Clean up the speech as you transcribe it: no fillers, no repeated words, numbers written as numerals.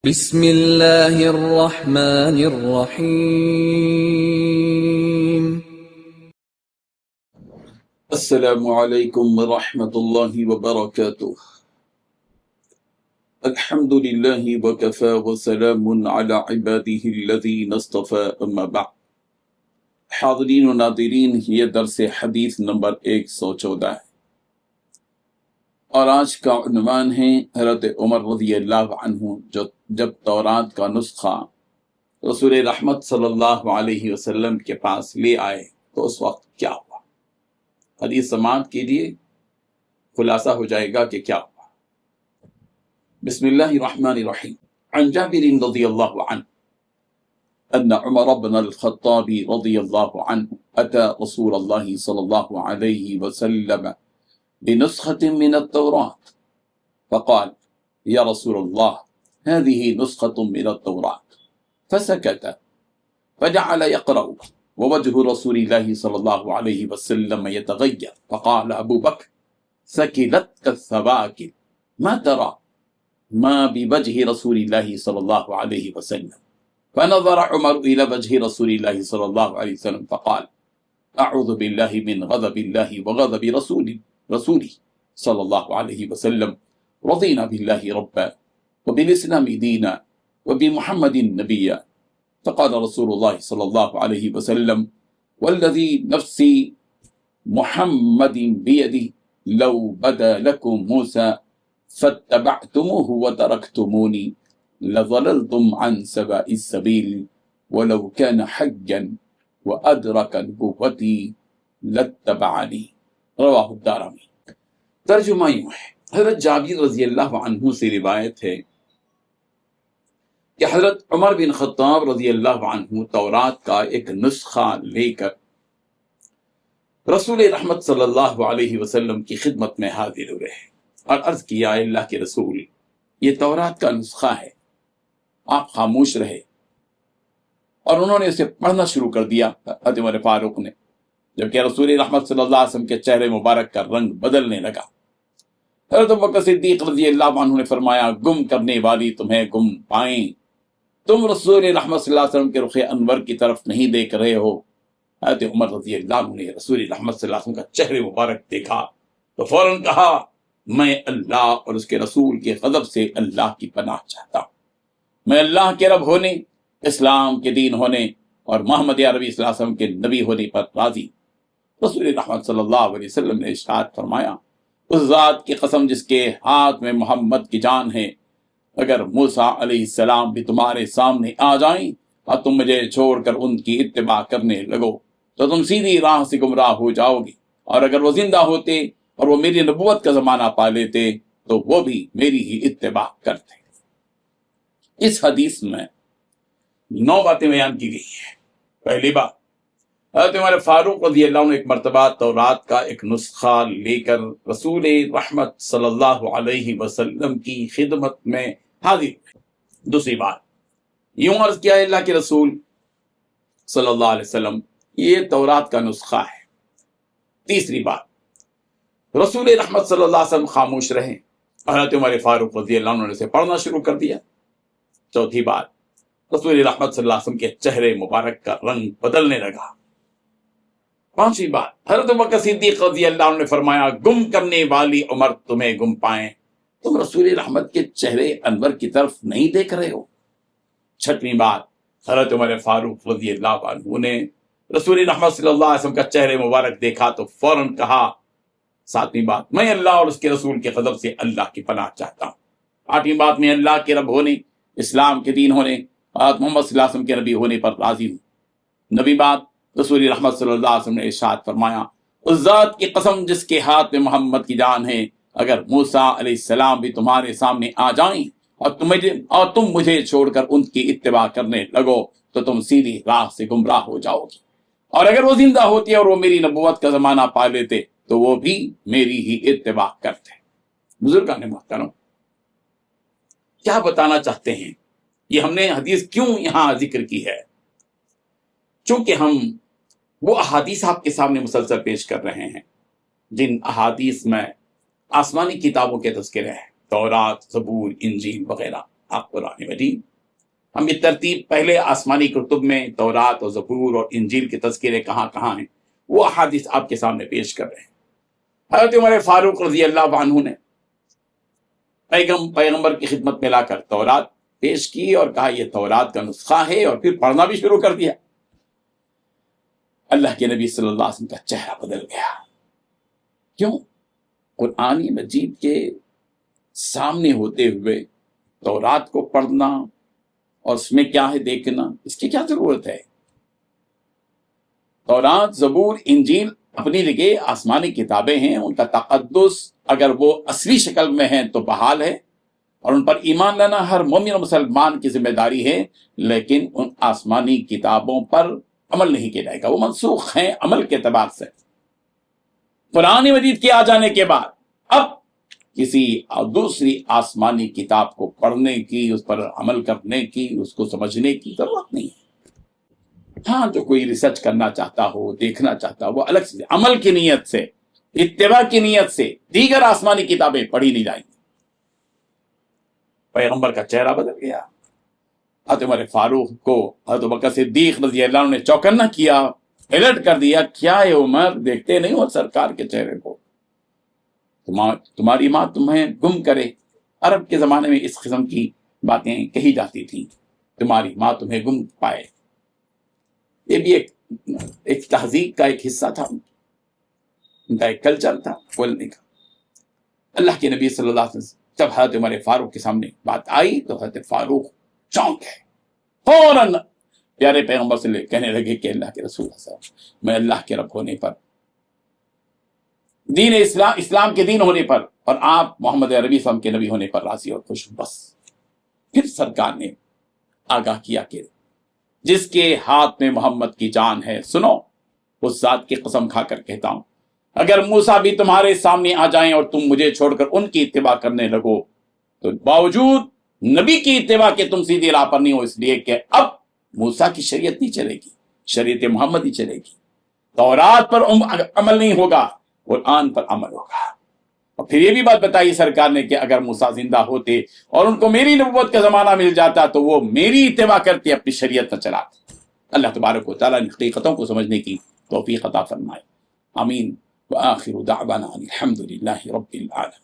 بسم اللہ الرحمن الرحیم۔ السلام علیکم ورحمۃ اللہ وبرکاتہ۔ الحمد للہ وکفی وسلام علی عبادہ الذین اصطفی، اما بعد۔ حاضرین و ناظرین، یہ درس حدیث نمبر 114 ہے، اور آج کا عنوان ہے حضرت عمر رضی اللہ عنہ جب تورات کا نسخہ رسول رحمت صلی اللہ علیہ وسلم کے پاس لے آئے تو اس وقت کیا ہوا۔ حدیث سماعت کیجیے، خلاصہ ہو جائے گا کہ کیا ہوا۔ بسم اللہ الرحمن الرحیم۔ عن جابر رضی اللہ عنہ ان عمر بن الخطاب رضی اللہ عنہ اتى رسول اللہ صلی اللہ علیہ وسلم بنسخة من التوراة فقال يا رسول الله هذه نسخة من التوراة، فسكت فجعل يقرأ ووجه رسول الله صلى الله عليه وسلم يتغير، فقال أبو بكر ثكلتك الثواكل، ما ترى ما بوجه رسول الله صلى الله عليه وسلم؟ فنظر عمر إلى وجه رسول الله صلى الله عليه وسلم فقال أعوذ بالله من غضب الله وغضب رسوله صلی اللہ علیہ وسلم، رضینا باللہ ربا وبالاسلام دینا وبمحمد نبیا، فقال رسول اللہ صلی اللہ علیہ وسلم والذی نفسی محمد بیدی لو بدا لکم موسیٰ فاتبعتموه وترکتمونی لضللتم عن سواء السبیل ولو كان حجا وادرک نبوتی لاتبعنی، رواہ الدارمی۔ ترجمہ یوں ہے، حضرت جابر رضی اللہ عنہ سے روایت ہے کہ حضرت عمر بن خطاب رضی اللہ عنہ تورات کا ایک نسخہ لے کر رسول رحمت صلی اللہ علیہ وسلم کی خدمت میں حاضر ہوئے اور عرض کیا، اللہ کے رسول، یہ تورات کا نسخہ ہے، آپ خاموش رہے۔ اور انہوں نے اسے پڑھنا شروع کر دیا حضرت عمر فاروق نے، جبکہ رسول رحمت صلی اللہ علیہ وسلم کے چہرے مبارک کا رنگ بدلنے لگا۔ حضرت ابوبکر صدیق رضی اللہ عنہ نے فرمایا، گم کرنے والی تمہیں گم پائیں، تم رسول رحمت صلی اللہ علیہ وسلم کے رخ انور کی طرف نہیں دیکھ رہے ہو۔ حضرت عمر رضی اللہ عنہ نے رسول رحمت صلی اللہ علیہ وسلم کا چہرے مبارک دیکھا تو فوراً کہا، میں اللہ اور اس کے رسول کے غضب سے اللہ کی پناہ چاہتا ہوں، میں اللہ کے رب ہونے، اسلام کے دین ہونے اور محمد عربی صلی اللہ علیہ وسلم کے نبی ہونے پر راضی۔ رسول رحمت صلی اللہ علیہ وسلم نے ارشاد فرمایا، اس ذات کی قسم جس کے ہاتھ میں محمد کی جان ہے، اگر موسیٰ علیہ السلام بھی تمہارے سامنے آ جائیں اور تم مجھے چھوڑ کر ان کی اتباع کرنے لگو تو تم سیدھی راہ سے گمراہ ہو جاؤ گے، اور اگر وہ زندہ ہوتے اور وہ میری نبوت کا زمانہ پا لیتے تو وہ بھی میری ہی اتباع کرتے۔ اس حدیث میں 9 باتیں بیان کی گئی ہیں۔ پہلی بات، حضرت عمر فاروق رضی اللہ عنہ ایک مرتبہ تورات کا ایک نسخہ لے کر رسول رحمت صلی اللہ علیہ وسلم کی خدمت میں حاضر ہوئے۔ دوسری بات، یوں عرض کیا، اللہ کے رسول صلی اللہ علیہ وسلم، یہ تورات کا نسخہ ہے۔ تیسری بات، رسول رحمت صلی اللہ علیہ وسلم خاموش رہے، حضرت عمر فاروق رضی اللہ عنہ نے اسے پڑھنا شروع کر دیا۔ چوتھی بات، رسول رحمت صلی اللہ علیہ وسلم کے چہرے مبارک کا رنگ بدلنے لگا۔ پانچویں بات، حضرت ابوبکر صدیق رضی اللہ عنہ نے فرمایا، گم کرنے والی عمر تمہیں گم پائیں، تم رسول رحمت کے چہرے انور کی طرف نہیں دیکھ رہے ہو۔ چھٹویں بات، حضرت عمر فاروق رضی اللہ عنہ نے رسول رحمت صلی اللہ علیہ وسلم کا چہرے مبارک دیکھا تو فوراً کہا۔ ساتویں بات، میں اللہ اور اس کے رسول کے غضب سے اللہ کی پناہ چاہتا ہوں۔ آٹھویں بات، میں اللہ کے رب ہونے، اسلام کے دین ہونے اور محمد صلی اللہ علیہ وسلم کے نبی ہونے پر راضی ہوں۔ نویں بات، رسول رحمت صلی اللہ علیہ وسلم نے ارشاد فرمایا، اس ذات کی قسم جس کے ہاتھ میں محمد کی جان ہے، اگر موسیٰ علیہ السلام بھی تمہارے سامنے آ جائیں اور تم مجھے چھوڑ کر ان کی اتباع کرنے لگو تو تم سیدھی راہ سے گمراہ ہو جاؤ گی، اور اگر وہ زندہ ہوتے اور وہ میری نبوت کا زمانہ پا لیتے تو وہ بھی میری ہی اتباع کرتے۔ بزرگان محترم، کیا بتانا چاہتے ہیں؟ یہ ہم نے حدیث کیوں یہاں ذکر کی ہے؟ چونکہ ہم وہ احادیث آپ کے سامنے مسلسل پیش کر رہے ہیں جن احادیث میں آسمانی کتابوں کے تذکرے ہیں، تورات، زبور، انجیل وغیرہ۔ آپ قرآن مجید. ہم یہ ترتیب پہلے آسمانی کتب میں تورات اور زبور اور انجیل کے تذکرے کہاں کہاں ہیں وہ احادیث آپ کے سامنے پیش کر رہے ہیں. حضرت عمر فاروق رضی اللہ عنہ نے پیغمبر کی خدمت میں لا کر تورات پیش کی اور کہا یہ تورات کا نسخہ ہے، اور پھر پڑھنا بھی شروع کر دیا. اللہ کے نبی صلی اللہ علیہ وسلم کا چہرہ بدل گیا. کیوں؟ قرآن مجید کے سامنے ہوتے ہوئے تورات کو پڑھنا اور اس میں کیا ہے دیکھنا، اس کی کیا ضرورت ہے؟ تورات، زبور، انجیل اپنی جگہ آسمانی کتابیں ہیں، ان کا تقدس اگر وہ اصلی شکل میں ہیں تو بحال ہے، اور ان پر ایمان لانا ہر مومن و مسلمان کی ذمہ داری ہے، لیکن ان آسمانی کتابوں پر عمل نہیں کیا جائے گا، وہ منسوخ ہیں عمل کے اعتبار سے. قرآن مجید کے آ جانے کے بعد اب کسی دوسری آسمانی کتاب کو پڑھنے کی، اس پر عمل کرنے کی، اس کو سمجھنے کی ضرورت نہیں ہے. ہاں جو کوئی ریسرچ کرنا چاہتا ہو، دیکھنا چاہتا ہو، وہ الگ سے عمل کی نیت سے، اتباع کی نیت سے دیگر آسمانی کتابیں پڑھی نہیں جائیں گی. پیغمبر کا چہرہ بدل گیا. حضرت عمر فاروق کو حضرت بکر صدیق رضی اللہ عنہ نے چوکنا کیا، الرٹ کر دیا. کیا ہے عمر، دیکھتے نہیں ہو سرکار کے چہرے کو؟ تمہاری ماں تمہیں گم کرے. عرب کے زمانے میں اس قسم کی باتیں کہی جاتی تھیں، تمہاری ماں تمہیں گم پائے. یہ بھی ایک تہذیب کا ایک حصہ تھا، ان کا ایک کلچر تھا بولنے کا. اللہ کے نبی صلی اللہ علیہ وسلم جب حضرت عمر فاروق کے سامنے بات آئی تو حضرت فاروق چونک گئے. فوراً پیارے پیغمبر سے کہنے لگے کہ اللہ کے رسول صاحب، میں اللہ کے رب ہونے پر، دین اسلام کے دین ہونے پر، اور آپ محمد عربی صلی اللہ علیہ وسلم کے نبی ہونے پر راضی اور خوش ہوں بس. پھر سرکار نے آگاہ کیا کہ جس کے ہاتھ میں محمد کی جان ہے، سنو، اس ذات کی قسم کھا کر کہتا ہوں اگر موسیٰ بھی تمہارے سامنے آ جائیں اور تم مجھے چھوڑ کر ان کی اتباع کرنے لگو تو باوجود نبی کی اتباع کے تم سیدھی راہ پر نہیں ہو، اس لیے کہ اب موسیٰ کی شریعت نہیں چلے گی، شریعت محمد ہی چلے گی. تورات پر عمل نہیں ہوگا، قرآن پر عمل ہوگا. اور پھر یہ بھی بات بتائی سرکار نے کہ اگر موسیٰ زندہ ہوتے اور ان کو میری نبوت کا زمانہ مل جاتا تو وہ میری اتباع کرتے، اپنی شریعت نہ چلاتے. اللہ تبارک و تعالیٰ ان حقیقتوں کو سمجھنے کی توفیق عطا فرمائے. آمین. وآخر دعوانا الحمد للہ رب العالمین.